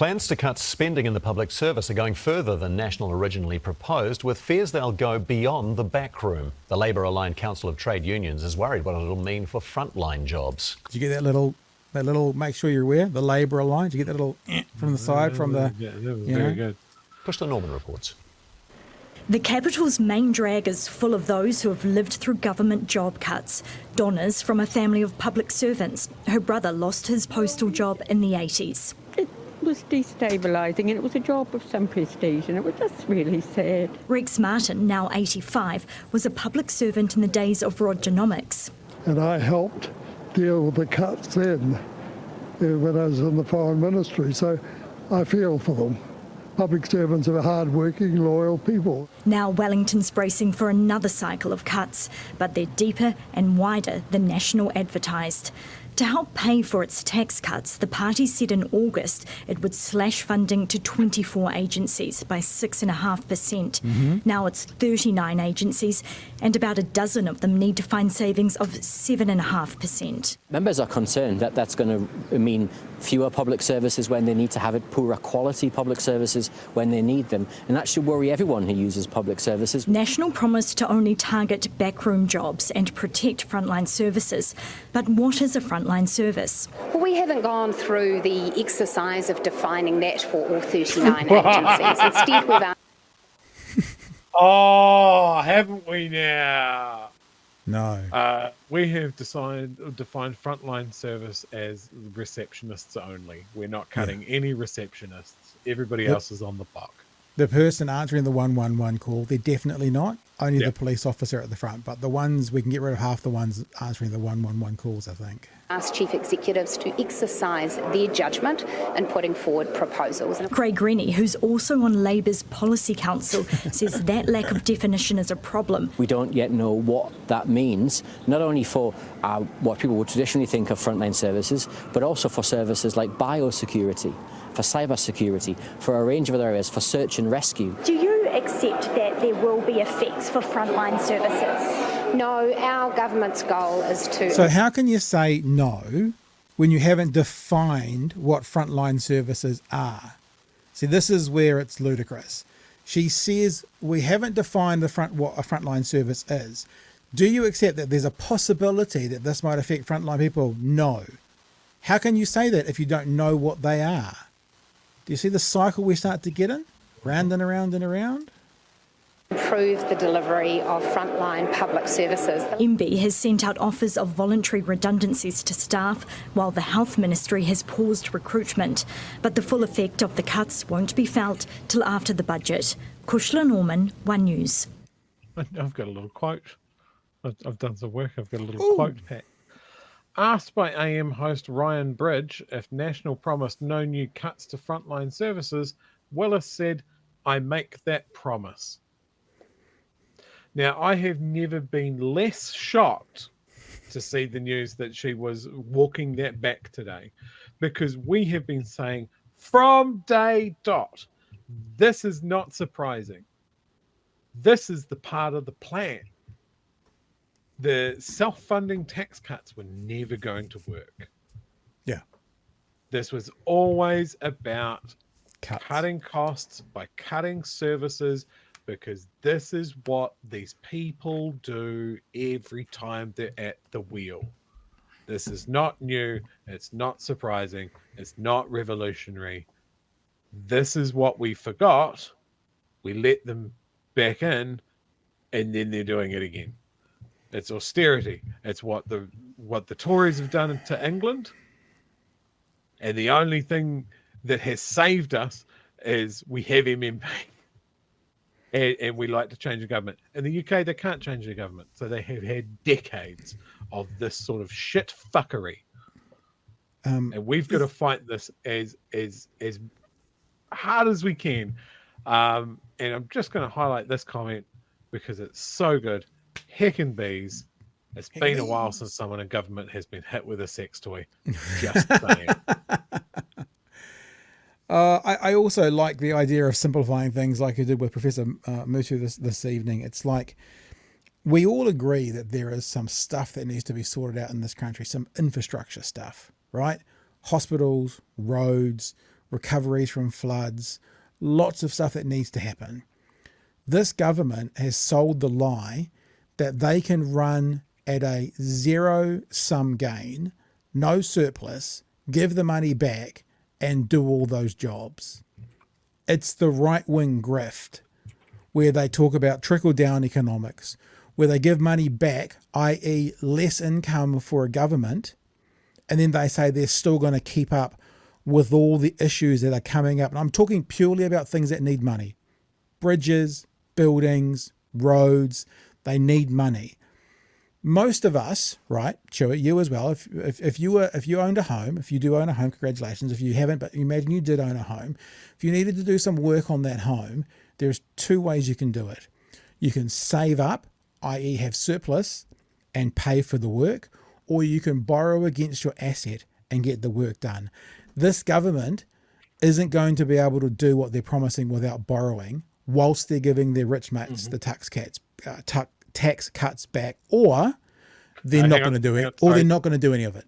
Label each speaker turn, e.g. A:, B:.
A: Plans to cut spending in the public service are going further than National originally proposed, with fears they'll go beyond the backroom. The Labour-aligned Council of Trade Unions is worried what it'll mean for frontline jobs.
B: Did you get that little make sure you're aware, the Labour-aligned? Did you get that little from the side from the...
C: Yeah, that was very good.
A: Push the Norman reports.
D: The capital's main drag is full of those who have lived through government job cuts. Donna's from a family of public servants. Her brother lost his postal job in the 80s.
E: It was destabilising, and it was a job of some prestige, and it was just really sad.
D: Rex Martin, now 85, was a public servant in the days of Rogernomics.
F: And I helped deal with the cuts then when I was in the Foreign Ministry, so I feel for them. Public servants are hard-working, loyal people.
D: Now Wellington's bracing for another cycle of cuts, but they're deeper and wider than National advertised. To help pay for its tax cuts, the party said in August it would slash funding to 24 agencies by 6.5%. Now it's 39 agencies, and about a dozen of them need to find savings of 7.5%.
G: Members are concerned that that's going to mean fewer public services when they need to have it, poorer quality public services when they need them, and that should worry everyone who uses public services.
D: National promised to only target backroom jobs and protect frontline services. But what is a frontline service?
H: Well, we haven't gone through the exercise of defining that for all 39 agencies. Instead, we've...
C: Oh, haven't we now?
B: No.
C: We have defined frontline service as receptionists only. We're not cutting any receptionists. Everybody else is on the block.
B: The person answering the 111 call, they're definitely not. Only the police officer at the front. But the ones, we can get rid of half the ones answering the 111 calls, I think.
H: Ask chief executives to exercise their judgment in putting forward proposals.
D: Craig Rennie, who's also on Labour's Policy Council, says that lack of definition is a problem.
G: We don't yet know what that means, not only for what people would traditionally think of frontline services, but also for services like biosecurity, for cyber security, for a range of other areas, for search and rescue.
D: Do you accept that there will be effects for frontline services?
H: No, our government's goal is to...
B: So how can you say no when you haven't defined what frontline services are? See, this is where it's ludicrous. She says we haven't defined what a frontline service is. Do you accept that there's a possibility that this might affect frontline people? No. How can you say that if you don't know what they are? Do you see the cycle we start to get in? Round and around and around?
H: Improve the delivery of frontline public services.
D: MB has sent out offers of voluntary redundancies to staff, while the Health Ministry has paused recruitment. But the full effect of the cuts won't be felt till after the budget. Kushla Norman, One News.
C: I've got a little quote. I've done some work. I've got a little quote pack. Asked by AM host Ryan Bridge if National promised no new cuts to frontline services, Willis said, "I make that promise." Now, I have never been less shocked to see the news that she was walking that back today, because we have been saying from day dot, this is not surprising. This is the part of the plan. The self-funding tax cuts were never going to work.
B: Yeah.
C: This was always about cutting costs by cutting services, because this is what these people do every time they're at the wheel. This is not new. It's not surprising. It's not revolutionary. This is what we forgot. We let them back in, and then they're doing it again. It's austerity. It's what the Tories have done to England. And the only thing that has saved us is we have MMP. And we like to change the government. In the UK, they can't change the government. So they have had decades of this sort of shit fuckery. And we've got to fight this as hard as we can. And I'm just going to highlight this comment because it's so good. Heckin' bees. It's been a while since someone in government has been hit with a sex toy. Just saying.
B: I also like the idea of simplifying things like you did with Professor Mutu this evening. It's like we all agree that there is some stuff that needs to be sorted out in this country, some infrastructure stuff, right? Hospitals, roads, recoveries from floods, lots of stuff that needs to happen. This government has sold the lie that they can run at a zero-sum gain, no surplus, give the money back, and do all those jobs. It's the right-wing grift where they talk about trickle-down economics, where they give money back, i.e. less income for a government, and then they say they're still going to keep up with all the issues that are coming up. And I'm talking purely about things that need money. Bridges, buildings, roads, they need money. Most of us, right, Chewy, you as well, if you owned a home, if you do own a home, congratulations. If you haven't, but imagine you did own a home. If you needed to do some work on that home, there's two ways you can do it. You can save up, i.e. have surplus and pay for the work, or you can borrow against your asset and get the work done. This government isn't going to be able to do what they're promising without borrowing, whilst they're giving their rich mates the tax cuts back, or they're not going to do it, or they're not going to do any of it.